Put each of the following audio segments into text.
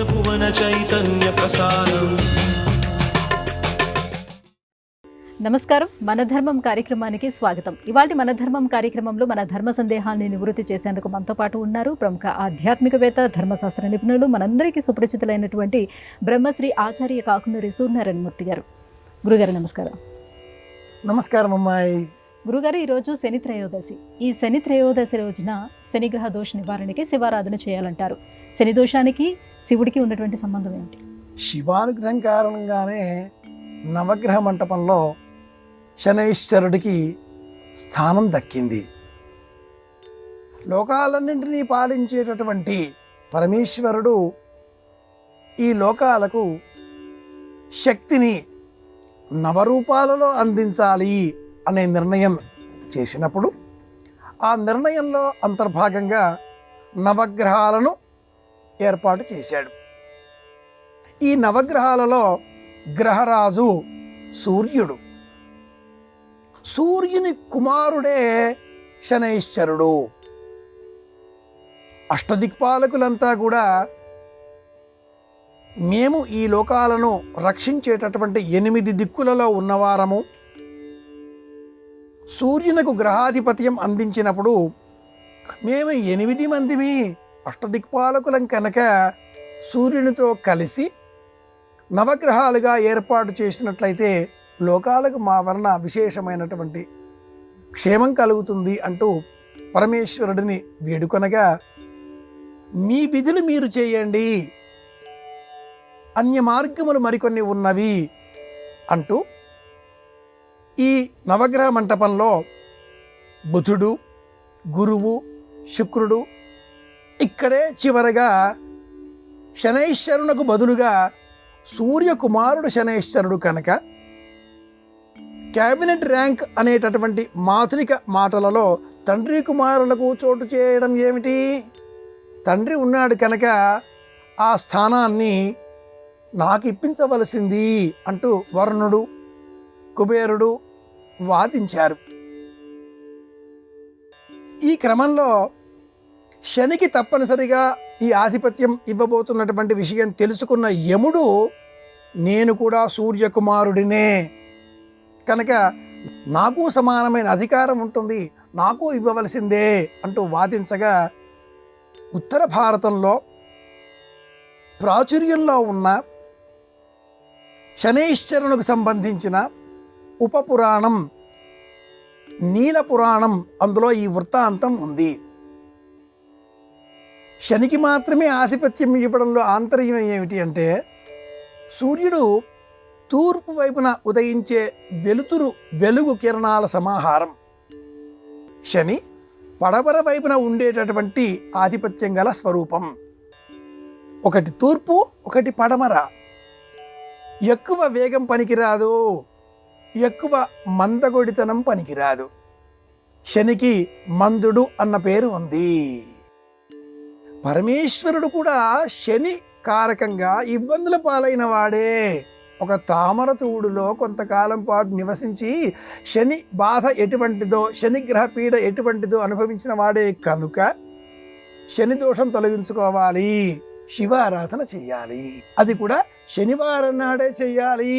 భువన చైతన్య ప్రసారం. నమస్కారం, మన ధర్మం కార్యక్రమానికి స్వాగతం. ఇవాళ మన ధర్మం కార్యక్రమంలో మన ధర్మ సందేహాన్ని నివృత్తి చేసేందుకు మనతో పాటు ఉన్నారు ప్రముఖ ఆధ్యాత్మికవేత్త, ధర్మశాస్త్ర నిపుణులు, మనందరికీ సుపరిచితులైనటువంటి బ్రహ్మశ్రీ ఆచార్య కాకునూరి సూర్యనారాయణమూర్తి గారు. గురుగారు నమస్కారం. నమస్కారం అమ్మాయి. గురుగారు, ఈరోజు శని త్రయోదశి. ఈ శని త్రయోదశి రోజున శనిగ్రహ దోష నివారణకి శివారాధన చేయాలంటారు. శని దోషానికి శివుడికి ఉన్నటువంటి సంబంధం ఏమిటి? శివానుగ్రహం కారణంగానే నవగ్రహ మంటపంలో శనైశ్వరుడికి స్థానం దక్కింది. లోకాలన్నింటినీ పాలించేటటువంటి పరమేశ్వరుడు ఈ లోకాలకు శక్తిని నవరూపాలలో అందించాలి అనే నిర్ణయం చేసినప్పుడు ఆ నిర్ణయంలో అంతర్భాగంగా నవగ్రహాలను ఏర్పాటు చేశాడు. ఈ నవగ్రహాలలో గ్రహరాజు సూర్యుడు. సూర్యుని కుమారుడే శనైశ్వరుడు. అష్టదిక్పాలకులంతా కూడా మేము ఈ లోకాలను రక్షించేటటువంటి 8 దిక్కులలో ఉన్నవారము, సూర్యునకు గ్రహాధిపత్యం అందించినప్పుడు మేము 8 మందిమి అష్టదిక్పాలకులం కనుక సూర్యునితో కలిసి నవగ్రహాలుగా ఏర్పాటు చేసినట్లయితే లోకాలకు మా వలన విశేషమైనటువంటి క్షేమం కలుగుతుంది అంటూ పరమేశ్వరుడిని వేడుకొనగా, మీ విధులు మీరు చేయండి, అన్య మార్గములు మరికొన్ని ఉన్నవి అంటూ ఈ నవగ్రహ మంటపంలో బుధుడు, గురువు, శుక్రుడు, ఇక్కడే చివరగా శనైశ్వరునకు బదులుగా సూర్యకుమారుడు శనైశ్వరుడు కనుక క్యాబినెట్ ర్యాంక్ అనేటటువంటి మాతృక మాటలలో తండ్రి కుమారులకు చోటు చేయడం ఏమిటి? తండ్రి ఉన్నాడు కనుక ఆ స్థానాన్ని నాకు ఇప్పించవలసింది అంటూ వరుణుడు, కుబేరుడు వాదించారు. ఈ క్రమంలో శనికి తప్పనిసరిగా ఈ ఆధిపత్యం ఇవ్వబోతున్నటువంటి విషయం తెలుసుకున్న యముడు, నేను కూడా సూర్యకుమారుడినే కనుక నాకు సమానమైన అధికారం ఉంటుంది, నాకు ఇవ్వవలసిందే అంటూ వాదించగా, ఉత్తర భారతంలో ప్రాచుర్యంలో ఉన్న శనైశ్వరునికి సంబంధించిన ఉపపురాణం నీలపురాణం, అందులో ఈ వృత్తాంతం ఉంది. శనికి మాత్రమే ఆధిపత్యం ఇవ్వడంలో ఆంతర్యం ఏమిటి అంటే, సూర్యుడు తూర్పు వైపున ఉదయించే వెలుగు కిరణాల సమాహారం. శని పడమర వైపున ఉండేటటువంటి ఆధిపత్యం గల స్వరూపం. ఒకటి తూర్పు, ఒకటి పడమర. ఎక్కువ వేగం పనికిరాదు, ఎక్కువ మందగొడితనం పనికిరాదు. శనికి మందుడు అన్న పేరు ఉంది. పరమేశ్వరుడు కూడా శని కారకంగా ఇబ్బందుల పాలైన వాడే. ఒక తామర తూడులో కొంతకాలం పాటు నివసించి శని బాధ ఎటువంటిదో, శనిగ్రహ పీడ ఎటువంటిదో అనుభవించిన వాడే కనుక శని దోషం తొలగించుకోవాలి, శివారాధన చెయ్యాలి. అది కూడా శనివారం నాడే చెయ్యాలి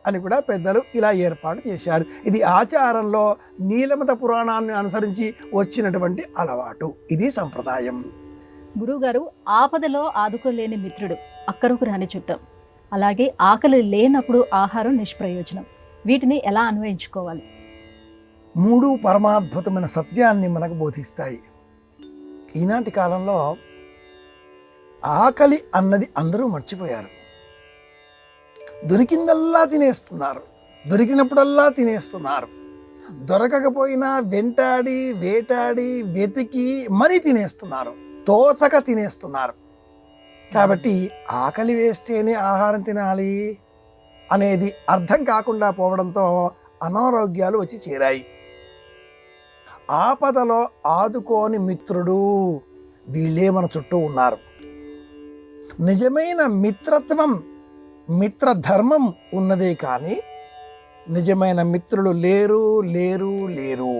అని కూడా పెద్దలు ఇలా ఏర్పాటు చేశారు. ఇది ఆచారంలో నీలమత పురాణాన్ని అనుసరించి వచ్చినటువంటి అలవాటు. ఇది సంప్రదాయం. గురువుగారు, ఆపదలో ఆదుకోలేని మిత్రుడు అక్కరకు రాని చుట్టం, అలాగే ఆకలి లేనప్పుడు ఆహారం నిష్ప్రయోజనం, వీటిని ఎలా అన్వయించుకోవాలి? 3 పరమాద్భుతమైన సత్యాన్ని మనకు బోధిస్తాయి. ఈనాటి కాలంలో ఆకలి అన్నది అందరూ మర్చిపోయారు. దొరికిందల్లా తినేస్తున్నారు, దొరికినప్పుడల్లా తినేస్తున్నారు. దొరకకపోయినా వెంటాడి వేటాడి వెతికి మరీ తినేస్తున్నారు, తోచక తినేస్తున్నారు. కాబట్టి ఆకలి వేస్తేనే ఆహారం తినాలి అనేది అర్థం కాకుండా పోవడంతో అనారోగ్యాలు వచ్చి చేరాయి. ఆపదలో ఆదుకోని మిత్రుడు, వీళ్ళే మన చుట్టూ ఉన్నారు. నిజమైన మిత్రత్వం, మిత్రధర్మం ఉన్నదే కానీ నిజమైన మిత్రులు లేరు లేరు లేరు.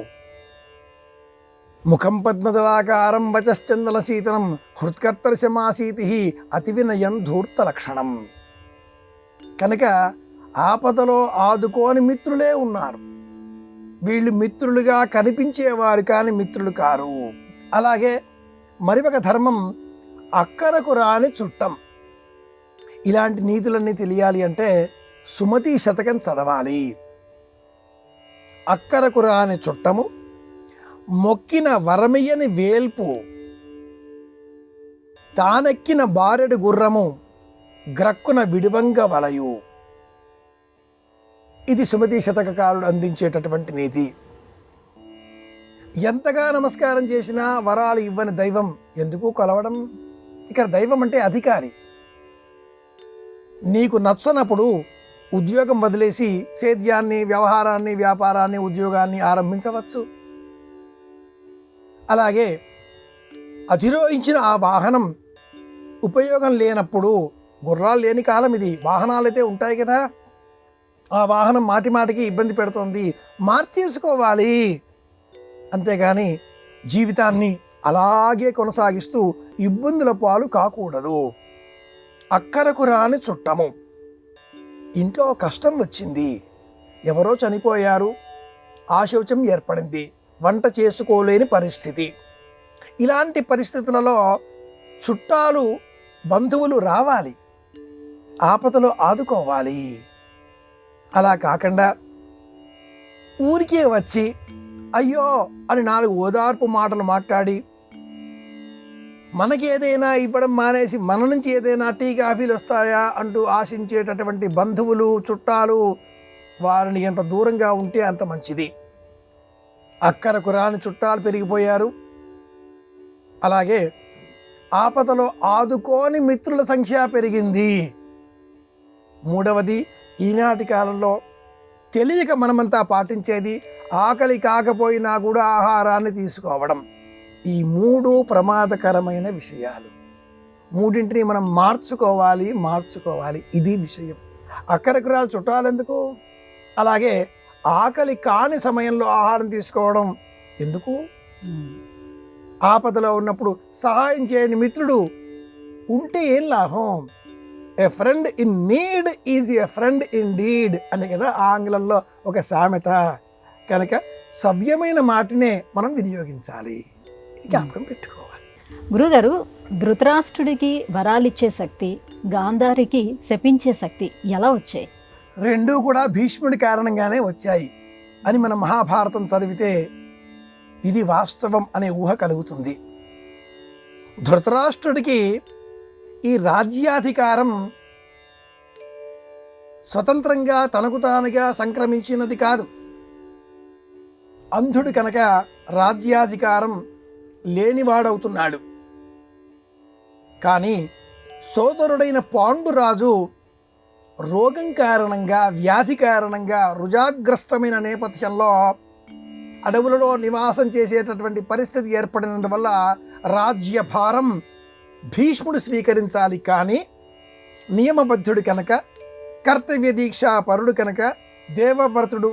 ముఖం పద్మదళాకారం వచశ్చందన శీతనం హృత్కర్తర్శమాసీతి అతి వినయం ధూర్త లక్షణం. కనుక ఆపదలో ఆదుకోని మిత్రులే ఉన్నారు. వీళ్ళు మిత్రులుగా కనిపించేవారు కానీ మిత్రులు కారు. అలాగే మరి ఒక ధర్మం అక్కరకు రాని చుట్టం. ఇలాంటి నీతులన్నీ తెలియాలి అంటే సుమతి శతకం చదవాలి. అక్కరకు రాని చుట్టము, మొక్కిన వరమియ్యని వేల్పు, తానెక్కిన బారెడు గుర్రము, గ్రక్కున విడివంగ వలయు. ఇది సుమతి శతకకారుడు అందించేటటువంటి నీతి. ఎంతగా నమస్కారం చేసినా వరాలు ఇవ్వని దైవం ఎందుకు కొలవడం? ఇక్కడ దైవం అంటే అధికారి. నీకు నచ్చనప్పుడు ఉద్యోగం వదిలేసి సేద్యాన్ని, వ్యవహారాన్ని, వ్యాపారాన్ని, ఉద్యోగాన్ని ఆరంభించవచ్చు. అలాగే అధిరోహించిన ఆ వాహనం ఉపయోగం లేనప్పుడు, గుర్రాలు లేని కాలం ఇది, వాహనాలైతే ఉంటాయి కదా, ఆ వాహనం మాటి మాటికి ఇబ్బంది పెడుతోంది, మార్చేసుకోవాలి. అంతేగాని జీవితాన్ని అలాగే కొనసాగిస్తూ ఇబ్బందుల పాలు కాకూడదు. అక్కరకు రాని చుట్టము. ఇంట్లో కష్టం వచ్చింది, ఎవరో చనిపోయారు, ఆశౌచం ఏర్పడింది, వంట చేసుకోలేని పరిస్థితి. ఇలాంటి పరిస్థితులలో చుట్టాలు, బంధువులు రావాలి, ఆపదలో ఆదుకోవాలి. అలా కాకుండా ఊరికే వచ్చి అయ్యో అని 4 ఓదార్పు మాటలు మాట్లాడి మనకి ఏదైనా ఇవ్వడం మానేసి మన నుంచి ఏదైనా టీ కాఫీలు వస్తాయా అంటూ ఆశించేటటువంటి బంధువులు, చుట్టాలు, వారిని ఎంత దూరంగా ఉంటే అంత మంచిది. అక్కరకు రాని చుట్టాలు పెరిగిపోయారు. అలాగే ఆపదలో ఆదుకోని మిత్రుల సంఖ్య పెరిగింది. మూడవది, ఈనాటి కాలంలో తెలియక మనమంతా పాటించేది ఆకలి కాకపోయినా కూడా ఆహారాన్ని తీసుకోవడం. ఈ 3 ప్రమాదకరమైన విషయాలు. మూడింటిని మనం మార్చుకోవాలి. ఇది విషయం. అక్కరకు రాని చుట్టాలు ఎందుకు? అలాగే ఆకలి కాని సమయంలో ఆహారం తీసుకోవడం ఎందుకు? ఆపదలో ఉన్నప్పుడు సహాయం చేయని మిత్రుడు ఉంటే ఏం లాభం? A friend in need is a friend indeed అని కదా ఆంగ్లంలో ఒక సామెత. కనుక సవ్యమైన మాటనే మనం వినియోగించాలి. జ్ఞాపకం పెట్టుకోవాలి. గురుగారు, ధృతరాష్ట్రుడికి వరాలిచ్చే శక్తి, గాంధారికి శపించే శక్తి ఎలా వచ్చాయి? రెండూ కూడా భీష్ముడి కారణంగానే వచ్చాయి అని మనం మహాభారతం చదివితే ఇది వాస్తవం అనే ఊహ కలుగుతుంది. ధృతరాష్ట్రుడికి ఈ రాజ్యాధికారం స్వతంత్రంగా తనకు తానుగా సంక్రమించినది కాదు. అంధుడు కనుక రాజ్యాధికారం లేనివాడవుతున్నాడు. కానీ సోదరుడైన పాండురాజు రోగం కారణంగా, వ్యాధి కారణంగా రుజాగ్రస్తమైన నేపథ్యంలో అడవులలో నివాసం చేసేటటువంటి పరిస్థితి ఏర్పడినందువల్ల రాజ్యభారం భీష్ముడు స్వీకరించాలి. కానీ నియమబద్ధుడు కనుక, కర్తవ్య దీక్షా పరుడు కనుక, దేవవ్రతుడు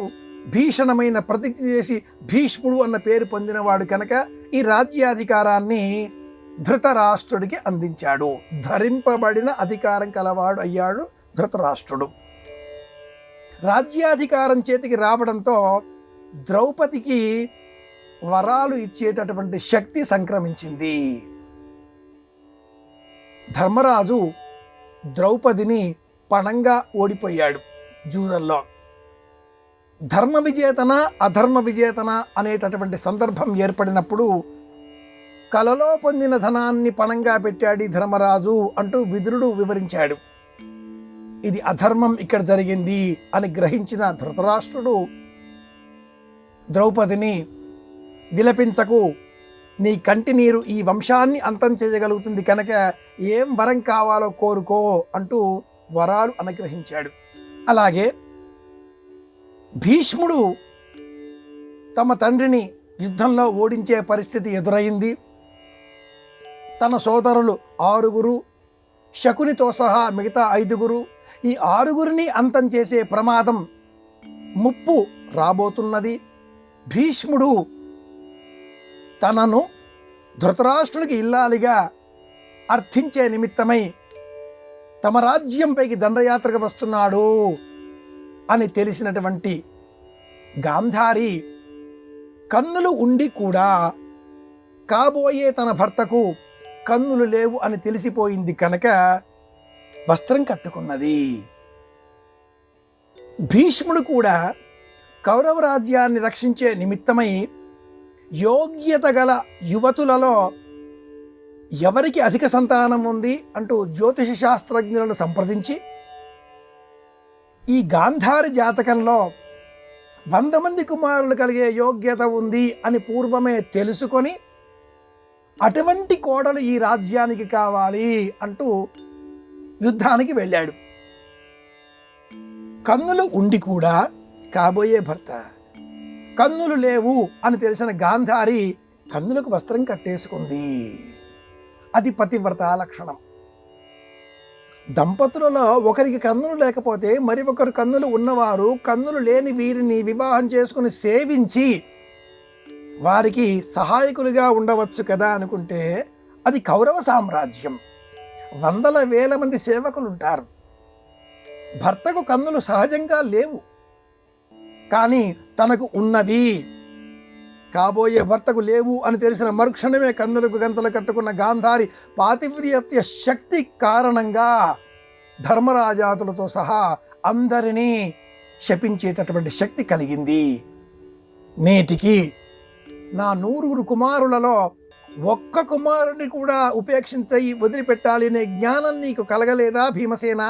భీషణమైన ప్రతిజ్ఞ చేసి భీష్ముడు అన్న పేరు పొందినవాడు కనుక ఈ రాజ్యాధికారాన్ని ధృతరాష్ట్రుడికి అందించాడు. ధరింపబడిన అధికారం కలవాడు అయ్యాడు ధృతరాష్ట్రుడు. రాజ్యాధికారం చేతికి రావడంతో ద్రౌపదికి వరాలు ఇచ్చేటటువంటి శక్తి సంక్రమించింది. ధర్మరాజు ద్రౌపదిని పణంగా ఓడిపోయాడు జూదంలో. ధర్మ విజేతన, అధర్మ విజేతన అనేటటువంటి సందర్భం ఏర్పడినప్పుడు కలలో పొందిన ధనాన్ని పణంగా పెట్టాడు ధర్మరాజు అంటూ విదురుడు వివరించాడు. ఇది అధర్మం ఇక్కడ జరిగింది అని గ్రహించిన ధృతరాష్ట్రుడు ద్రౌపదిని, విలపించకు, నీ కంటి నీరు ఈ వంశాన్ని అంతం చేయగలుగుతుంది కనుక ఏం వరం కావాలో కోరుకో అంటూ వరాలు అనుగ్రహించాడు. అలాగే భీష్ముడు తమ తండ్రిని యుద్ధంలో ఓడించే పరిస్థితి ఎదురైంది. తన సోదరులు 6, శకునితో సహా మిగతా 5, ఈ 6 అంతం చేసే ప్రమాదం, ముప్పు రాబోతున్నది. భీష్ముడు తనను ధృతరాష్ట్రునికి ఇల్లాలిగా అర్థించే నిమిత్తమై తమ రాజ్యంపైకి దండయాత్రకు వస్తున్నాడు అని తెలిసినటువంటి గాంధారి కన్నులు ఉండి కూడా కాబోయే తన భర్తకు కన్నులు లేవు అని తెలిసిపోయింది కనుక వస్త్రం కట్టుకున్నది. భీష్ముడు కూడా కౌరవ రాజ్యాన్ని రక్షించే నిమిత్తమై యోగ్యత గల యువతులలో ఎవరికి అధిక సంతానం ఉంది అంటూ జ్యోతిష శాస్త్రజ్ఞులను సంప్రదించి ఈ గాంధారి జాతకంలో 100 మంది కుమారులు కలిగే యోగ్యత ఉంది అని పూర్వమే తెలుసుకొని అటువంటి కోడలు ఈ రాజ్యానికి కావాలి అంటూ యుద్ధానికి వెళ్ళాడు. కన్నులు ఉండి కూడా కాబోయే భర్త కన్నులు లేవు అని తెలిసిన గాంధారి కన్నులకు వస్త్రం కట్టేసుకుంది. అది పతివ్రత లక్షణం. దంపతులలో ఒకరికి కన్నులు లేకపోతే మరి ఒకరు కన్నులు ఉన్నవారు కన్నులు లేని వీరిని వివాహం చేసుకుని సేవించి వారికి సహాయకులుగా ఉండవచ్చు కదా అనుకుంటే అది కౌరవ సామ్రాజ్యం. 100,000 మంది సేవకులు ఉంటారు. భర్తకు కన్నులు సహజంగా లేవు, కానీ తనకు ఉన్నవి కాబోయే భర్తకు లేవు అని తెలిసిన మరుక్షణమే కన్నులకు గంతలు కట్టుకున్న గాంధారి పాతివ్రత్య శక్తి కారణంగా ధర్మరాజాతులతో సహా అందరినీ శపించేటటువంటి శక్తి కలిగింది. నేటికి నా 100 కుమారులలో ఒక్క కుమారుని కూడా ఉపేక్షించి వదిలిపెట్టాలి అనే జ్ఞానం నీకు కలగలేదా భీమసేన?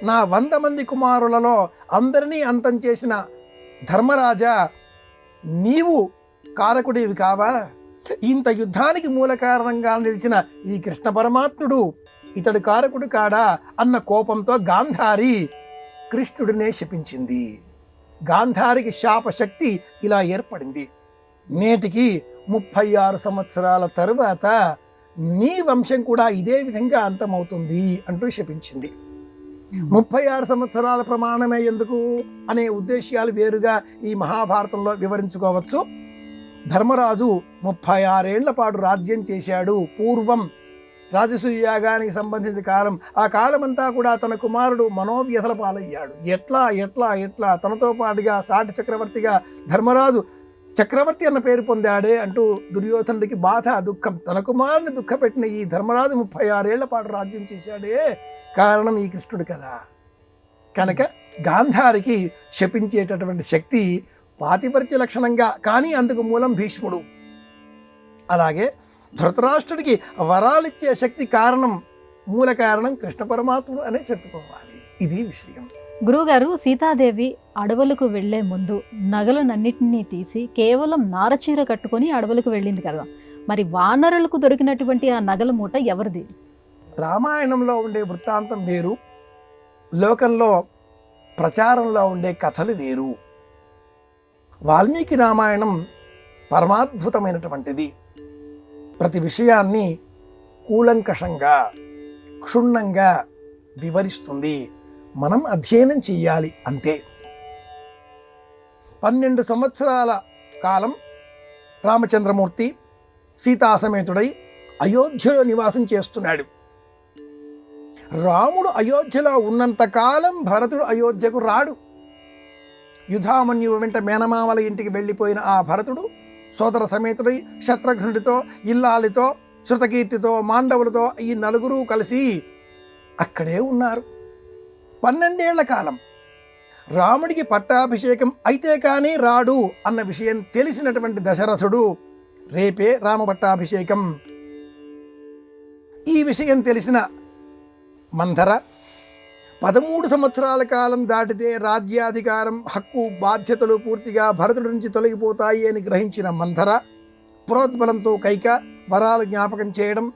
నా 100 మంది కుమారులలో అందరినీ అంతం చేసిన ధర్మరాజా, నీవు కారకుడివి కావా? ఇంత యుద్ధానికి మూల కారణంగా నిలిచిన ఈ కృష్ణ పరమాత్ముడు ఇతడు కారకుడు కాడా అన్న కోపంతో గాంధారి కృష్ణుడినే శపించింది. గాంధారికి శాపశక్తి ఇలా ఏర్పడింది. నేటికి 36 సంవత్సరాల తరువాత నీ వంశం కూడా ఇదే విధంగా అంతమవుతుంది అంటూ శపించింది. 36 సంవత్సరాల ప్రమాణమే ఎందుకు అనే ఉద్దేశ్యాలు వేరుగా ఈ మహాభారతంలో వివరించుకోవచ్చు. ధర్మరాజు 36 ఏళ్ల పాటు రాజ్యం చేశాడు. పూర్వం రాజసూయాగానికి సంబంధించిన కాలం, ఆ కాలమంతా కూడా తన కుమారుడు మనోవ్యథల పాలయ్యాడు. ఎట్లా తనతో పాటుగా సాటి చక్రవర్తిగా ధర్మరాజు చక్రవర్తి అన్న పేరు పొందాడే అంటూ దుర్యోధనుడికి బాధ, దుఃఖం. తన కుమారుని దుఃఖపెట్టిన ఈ ధర్మరాజు 36 ఏళ్ల పాటు రాజ్యం చేశాడే, కారణం ఈ కృష్ణుడు కదా. కనుక గాంధారికి శపించేటటువంటి శక్తి పాతివ్రత్య లక్షణంగా, కానీ అందుకు మూలం భీష్ముడు. అలాగే ధృతరాష్ట్రుడికి వరాలిచ్చే శక్తి కారణం, మూల కారణం కృష్ణ పరమాత్ముడు అనే చెప్పుకోవాలి. ఇది విషయం. గురువుగారు, సీతాదేవి అడవులకు వెళ్లే ముందు నగలనన్నిటినీ తీసి కేవలం నారచీర కట్టుకొని అడవులకు వెళ్ళింది కదా, మరి వానరులకు దొరికినటువంటి ఆ నగల మూట ఎవరిది? రామాయణంలో ఉండే వృత్తాంతం వేరు, లోకంలో ప్రచారంలో ఉండే కథలు వేరు. వాల్మీకి రామాయణం పరమాద్భుతమైనటువంటిది. ప్రతి విషయాన్ని కూలంకషంగా క్షుణ్ణంగా వివరిస్తుంది. మనం అధ్యయనం చెయ్యాలి అంతే. 12 సంవత్సరాల కాలం రామచంద్రమూర్తి సీతాసమేతుడై అయోధ్యలో నివాసం చేస్తున్నాడు. రాముడు అయోధ్యలో ఉన్నంతకాలం భరతుడు అయోధ్యకు రాడు. యుధామన్యువు వెంట మేనమామల ఇంటికి వెళ్ళిపోయిన ఆ భరతుడు సోదర సమేతుడై శత్రుఘ్నుడితో, ఇల్లాలితో, శృతకీర్తితో, మాండవులతో ఈ 4 కలిసి అక్కడే ఉన్నారు. 12 ఏళ్ల కాలం. రాముడికి పట్టాభిషేకం అయితే కానీ రాడు అన్న విషయం తెలిసినటువంటి దశరథుడు రేపే రామ పట్టాభిషేకం. ఈ విషయం తెలిసిన మంథర 13 సంవత్సరాల కాలం దాటితే రాజ్యాధికారం, హక్కు, బాధ్యతలు పూర్తిగా భరతుడి నుంచి తొలగిపోతాయి అని గ్రహించిన మంథర ప్రోద్బలంతో కైక వరాలు జ్ఞాపకం చేయడం,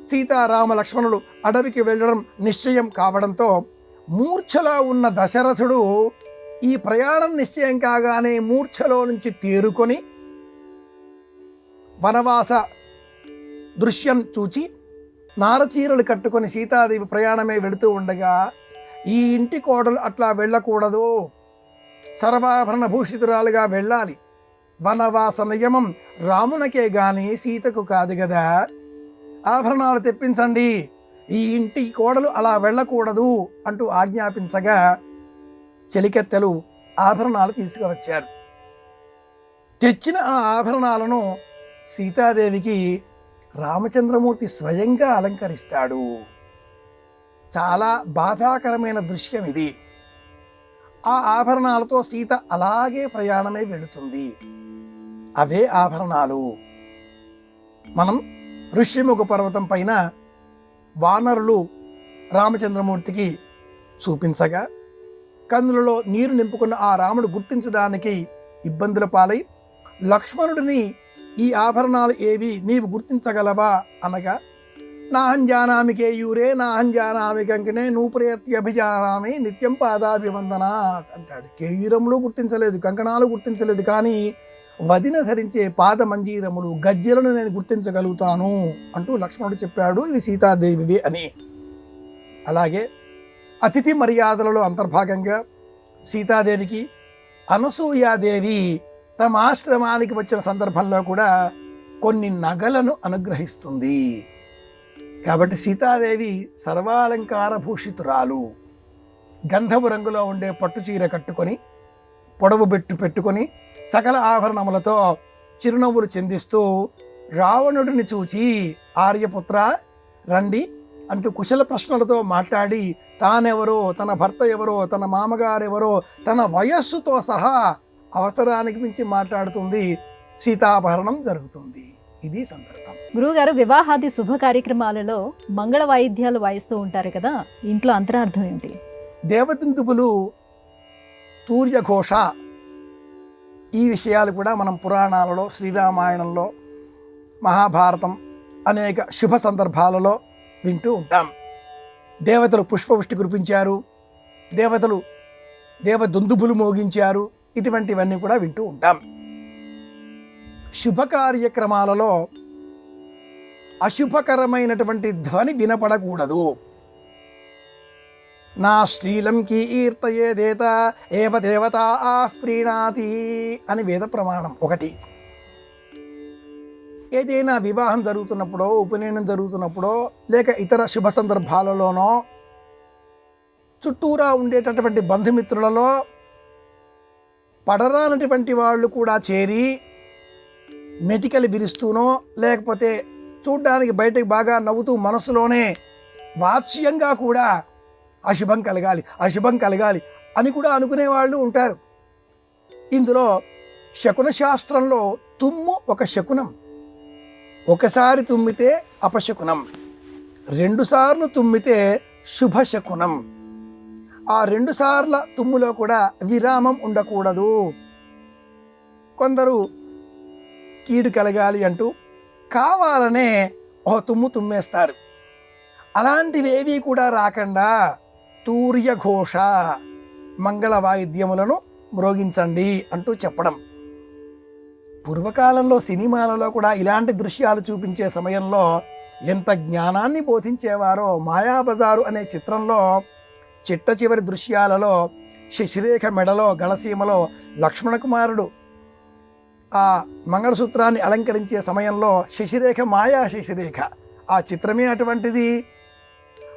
సీతారామ లక్ష్మణులు అడవికి వెళ్ళడం నిశ్చయం కావడంతో మూర్ఛలో ఉన్న దశరథుడు ఈ ప్రయాణం నిశ్చయం కాగానే మూర్ఛలో నుంచి తేరుకొని వనవాస దృశ్యం చూచి నారచీరలు కట్టుకొని సీతాదేవి ప్రయాణమే వెళుతూ ఉండగా, ఈ ఇంటి కోడలు అట్లా వెళ్ళకూడదు, సర్వాభరణ భూషితురాలుగా వెళ్ళాలి, వనవాస నియమం రామునకే గాని సీతకు కాదు కదా. ఆభరణాలు తెప్పించండి, ఈ ఇంటి కోడలు అలా వెళ్ళకూడదు అంటూ ఆజ్ఞాపించగా చెలికెత్తెలు ఆభరణాలు తీసుకువచ్చారు. తెచ్చిన ఆ ఆభరణాలను సీతాదేవికి రామచంద్రమూర్తి స్వయంగా అలంకరిస్తాడు. చాలా బాధాకరమైన దృశ్యం ఇది. ఆ ఆభరణాలతో సీత అలాగే ప్రయాణమై వెళుతుంది. అవే ఆభరణాలు మనం ఋష్యముఖ పర్వతం పైన వానరులు రామచంద్రమూర్తికి చూపించగా కన్నులలో నీరు నింపుకున్న ఆ రాముడు గుర్తించడానికి ఇబ్బందుల పాలై లక్ష్మణుడిని ఈ ఆభరణాలు ఏవి నీవు గుర్తించగలవా అనగా నాహంజానామి కేయూరే నాహంజానామి కంకణే నూపురేత్యభిజానామి నిత్యం పాదాభివందనాత్ అంటాడు. కేయూరములు గుర్తించలేదు, కంకణాలు గుర్తించలేదు, కానీ వదిన ధరించే పాద మంజీరములు గజ్జెలను నేను గుర్తించగలుగుతాను అంటూ లక్ష్మణుడు చెప్పాడు, ఇవి సీతాదేవివి అని. అలాగే అతిథి మర్యాదలలో అంతర్భాగంగా సీతాదేవికి అనసూయాదేవి తమ ఆశ్రమానికి వచ్చిన సందర్భంలో కూడా కొన్ని నగలను అనుగ్రహిస్తుంది. కాబట్టి సీతాదేవి సర్వాలంకార భూషితురాలు. గంధపు రంగులో ఉండే పట్టు చీర కట్టుకొని పొడవు బెట్టు పెట్టుకొని సకల ఆభరణములతో చిరునవ్వులు చెందిస్తూ రావణుడిని చూచి ఆర్యపుత్ర రండి అంటూ కుశల ప్రశ్నలతో మాట్లాడి తానెవరో, తన భర్త ఎవరో, తన మామగారెవరో, తన వయస్సుతో సహా అవసరానికి మించి మాట్లాడుతుంది. సీతాపహరణం జరుగుతుంది. ఇది సందర్భం. గురువుగారు, వివాహాది శుభ కార్యక్రమాలలో మంగళ వాయిద్యాలు వాయిస్తూ ఉంటారు కదా, ఇంట్లో అంతరార్థం ఏంటి? దేవతంతుపులు, తూర్యఘోష, ఈ విషయాలు కూడా మనం పురాణాలలో, శ్రీరామాయణంలో, మహాభారతం అనేక శుభ సందర్భాలలో వింటూ ఉంటాం. దేవతలు పుష్పవృష్టి కురిపించారు, దేవతలు దేవదుందుబులు మోగించారు, ఇటువంటివన్నీ కూడా వింటూ ఉంటాం. శుభ కార్యక్రమాలలో అశుభకరమైనటువంటి ధ్వని వినపడకూడదు. నా శ్రీలం కీర్తయే దేత ఏవ దేవతా ప్రీణాతి అని వేద ప్రమాణం ఒకటి. ఏదైనా వివాహం జరుగుతున్నప్పుడో, ఉపనయనం జరుగుతున్నప్పుడో, లేక ఇతర శుభ సందర్భాలలోనో చుట్టూరా ఉండేటటువంటి బంధుమిత్రులలో పడరానటువంటి వాళ్ళు కూడా చేరి మెటికలు విరుస్తూనో, లేకపోతే చూడ్డానికి బయటకు బాగా నవ్వుతూ మనసులోనే వాచ్యంగా కూడా అశుభం కలగాలి, అశుభం కలగాలి అని కూడా అనుకునే వాళ్ళు ఉంటారు. ఇందులో శకున శాస్త్రంలో తుమ్ము ఒక శకునం. ఒకసారి తుమ్మితే అపశకునం, 2 సార్లు తుమ్మితే శుభశకునం. ఆ 2 సార్ల తుమ్ములో కూడా విరామం ఉండకూడదు. కొందరు కీడు కలగాలి అంటూ కావాలనే ఓ తుమ్ము తుమ్మేస్తారు. అలాంటివేవీ కూడా రాకుండా తూర్యఘోష, మంగళ వాయిద్యములను మ్రోగించండి అంటూ చెప్పడం. పూర్వకాలంలో సినిమాలలో కూడా ఇలాంటి దృశ్యాలు చూపించే సమయంలో ఎంత జ్ఞానాన్ని బోధించేవారో. మాయాబజారు అనే చిత్రంలో చిట్ట చివరి దృశ్యాలలో శశిరేఖ మెడలో గళసీమలో లక్ష్మణకుమారుడు ఆ మంగళసూత్రాన్ని అలంకరించే సమయంలో శశిరేఖ మాయా శశిరేఖ, ఆ చిత్రమే అటువంటిది.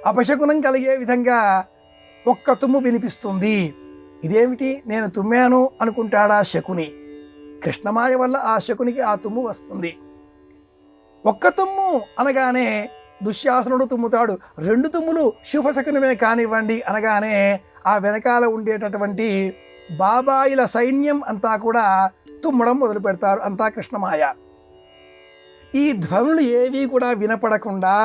అపశకునం కలిగే విధంగా ఒక్క తుమ్ము వినిపిస్తుంది. ఇదేమిటి, నేను తుమ్మాను అనుకుంటాడా శకుని. కృష్ణమాయ వల్ల ఆ శకునికి ఆ తుమ్ము వస్తుంది. ఒక్క తుమ్ము అనగానే దుశ్శాసనుడు తుమ్ముతాడు, 2 తుమ్ములు శుభశకునమే కానివ్వండి అనగానే ఆ వెనకాల ఉండేటటువంటి బాబాయిల సైన్యం అంతా కూడా తుమ్మడం మొదలు పెడతారు. అంతా కృష్ణమాయ. ఈ ధ్వనులు ఏవీ కూడా వినపడకుండా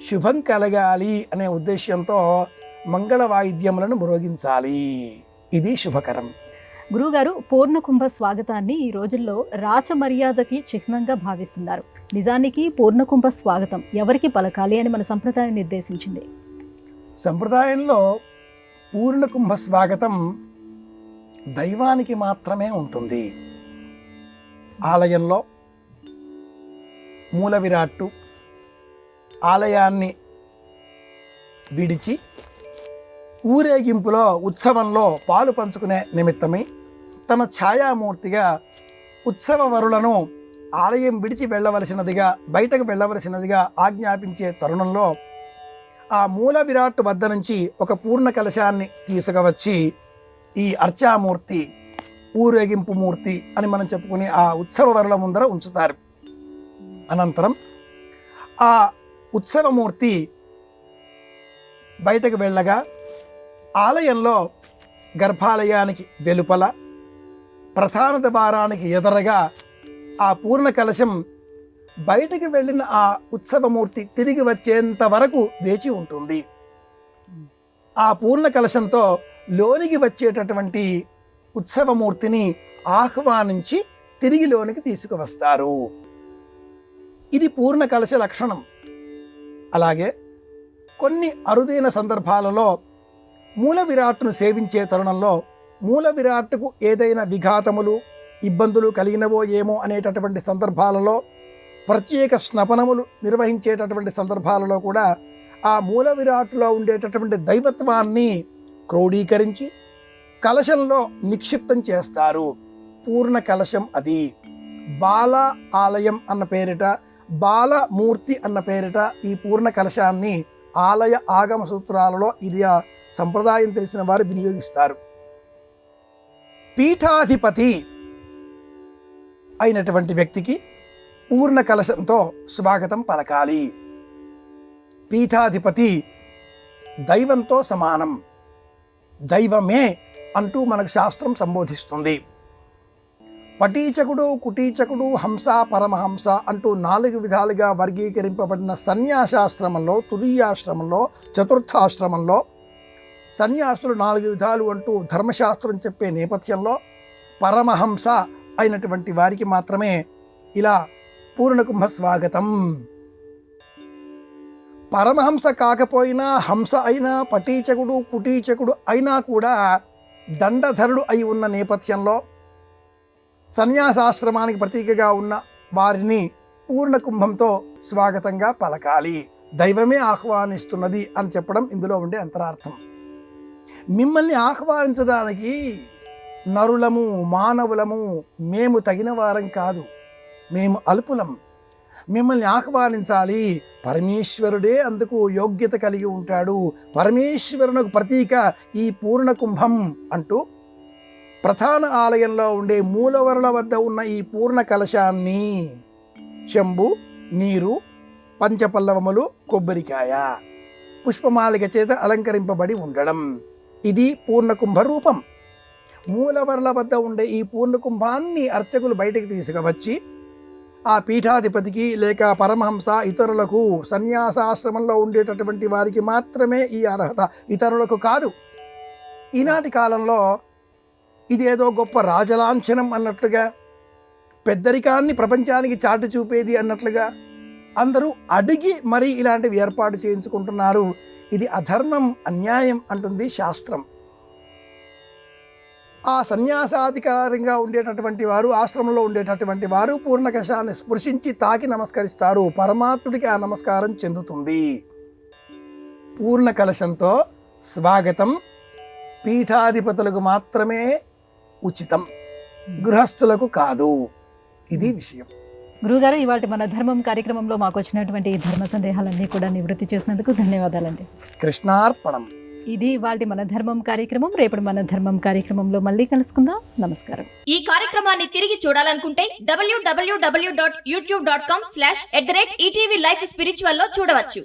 శుభం కలగాలి అనే ఉద్దేశ్యంతో మంగళ వాయిద్యములను మ్రోగించాలి. ఇది శుభకరం. గురువుగారు, పూర్ణకుంభ స్వాగతాన్ని ఈ రోజుల్లో రాచ మర్యాదకి చిహ్నంగా భావిస్తున్నారు. నిజానికి పూర్ణకుంభ స్వాగతం ఎవరికి పలకాలి అని మన సంప్రదాయం నిర్దేశించింది? సంప్రదాయంలో పూర్ణకుంభ స్వాగతం దైవానికి మాత్రమే ఉంటుంది. ఆలయంలో మూల విరాట్టు ఆలయాన్ని విడిచి ఊరేగింపులో, ఉత్సవంలో పాలు పంచుకునే నిమిత్తమై తన ఛాయామూర్తిగా ఉత్సవ వరులను ఆలయం విడిచి వెళ్ళవలసినదిగా, బయటకు వెళ్ళవలసినదిగా ఆజ్ఞాపించే తరుణంలో ఆ మూల విరాట్ వద్ద నుంచి ఒక పూర్ణ కలశాన్ని తీసుకువచ్చి ఈ అర్చామూర్తి, ఊరేగింపు మూర్తి అని మనం చెప్పుకునే ఆ ఉత్సవ వరుల ముందర ఉంచుతారు. అనంతరం ఆ ఉత్సవమూర్తి బయటకు వెళ్ళగా ఆలయంలో గర్భాలయానికి వెలుపల ప్రధాన ద్వారానికి ఎదురుగా ఆ పూర్ణ కలశం బయటకు వెళ్ళిన ఆ ఉత్సవమూర్తి తిరిగి వచ్చేంత వరకు వేచి ఉంటుంది. ఆ పూర్ణ కలశంతో లోనికి వచ్చేటటువంటి ఉత్సవమూర్తిని ఆహ్వానించి తిరిగి లోనికి తీసుకువస్తారు. ఇది పూర్ణ కలశ లక్షణం. అలాగే కొన్ని అరుదైన సందర్భాలలో మూల విరాట్ను సేవించే తరుణంలో మూల విరాట్కు ఏదైనా విఘాతములు, ఇబ్బందులు కలిగినవో ఏమో అనేటటువంటి సందర్భాలలో, ప్రత్యేక స్నపనములు నిర్వహించేటటువంటి సందర్భాలలో కూడా ఆ మూల విరాట్లో ఉండేటటువంటి దైవత్వాన్ని క్రోడీకరించి కలశంలో నిక్షిప్తం చేస్తారు. పూర్ణ కలశం అది. బాల ఆలయం అన్న పేరిట, బాలమూర్తి అన్న పేరిట ఈ పూర్ణ కలశాన్ని ఆలయ ఆగమ సూత్రాలలో ఇది సంప్రదాయం తెలిసిన వారు వినియోగిస్తారు. పీఠాధిపతి అయినటువంటి వ్యక్తికి పూర్ణ కలశంతో స్వాగతం పలకాలి. పీఠాధిపతి దైవంతో సమానం, దైవమే అంటూ మనకు శాస్త్రం సంబోధిస్తుంది. పటీచకుడు, కుటీచకుడు, హంస, పరమహంస అంటూ 4 విధాలుగా వర్గీకరింపబడిన సన్యాసాశ్రమంలో, తురీయాశ్రమంలో, చతుర్థాశ్రమంలో సన్యాసులు 4 విధాలు అంటూ ధర్మశాస్త్రం చెప్పే నేపథ్యంలో పరమహంస అయినటువంటి వారికి మాత్రమే ఇలా పూర్ణకుంభ స్వాగతం. పరమహంస కాకపోయినా, హంస అయినా, పటీచకుడు, కుటీచకుడు అయినా కూడా దండధరుడు అయి ఉన్న నేపథ్యంలో సన్యాసాశ్రమానికి ప్రతీకగా ఉన్న వారిని పూర్ణకుంభంతో స్వాగతంగా పలకాలి. దైవమే ఆహ్వానిస్తున్నది అని చెప్పడం ఇందులో ఉండే అంతరార్థం. మిమ్మల్ని ఆహ్వానించడానికి నరులము, మానవులము మేము తగిన వారం కాదు, మేము అల్పులం. మిమ్మల్ని ఆహ్వానించాలి, పరమేశ్వరుడే అందుకు యోగ్యత కలిగి ఉంటాడు. పరమేశ్వరునికి ప్రతీక ఈ పూర్ణకుంభం అంటూ ప్రధాన ఆలయంలో ఉండే మూలవరుల వద్ద ఉన్న ఈ పూర్ణ కలశాన్ని చెంబు, నీరు, పంచపల్లవములు, కొబ్బరికాయ, పుష్పమాలిక చేత అలంకరింపబడి ఉండడం, ఇది పూర్ణకుంభ రూపం. మూలవరుల వద్ద ఉండే ఈ పూర్ణకుంభాన్ని అర్చకులు బయటికి తీసుకువచ్చి ఆ పీఠాధిపతికి లేక పరమహంస, ఇతరులకు, సన్యాసాశ్రమంలో ఉండేటటువంటి వారికి మాత్రమే ఈ అర్హత, ఇతరులకు కాదు. ఈనాటి కాలంలో ఇదేదో గొప్ప రాజలాంఛనం అన్నట్లుగా, పెద్దరికాన్ని ప్రపంచానికి చాటు చూపేది అన్నట్లుగా అందరూ అడిగి మరీ ఇలాంటివి ఏర్పాటు చేయించుకుంటున్నారు. ఇది అధర్మం, అన్యాయం అంటుంది శాస్త్రం. ఆ సన్యాసాధికారంగా ఉండేటటువంటి వారు, ఆశ్రమంలో ఉండేటటువంటి వారు పూర్ణ కలశాన్ని స్పృశించి తాకి నమస్కరిస్తారు. పరమాత్ముడికి ఆ నమస్కారం చెందుతుంది. పూర్ణ కలశంతో స్వాగతం పీఠాధిపతులకు మాత్రమే ఉచితం, గృహస్థులకు కాదు. ఇది విషయం. గురుగారు, ఇవాటి మన ధర్మం కార్యక్రమంలో మాకు వచ్చినటువంటి ఈ ధర్మ సందేహాలన్నీ కూడా నివృత్తి చేసినందుకు ధన్యవాదాలండి. కృష్ణార్పణం. ఇది ఇవాటి మన ధర్మం కార్యక్రమం. రేపటి మన ధర్మం కార్యక్రమంలో మళ్ళీ కలుసుకుందాం. నమస్కారం. ఈ కార్యక్రమాన్ని తిరిగి చూడాలనుకుంటే www.youtube.com/ETV Life Spiritual లో చూడవచ్చు.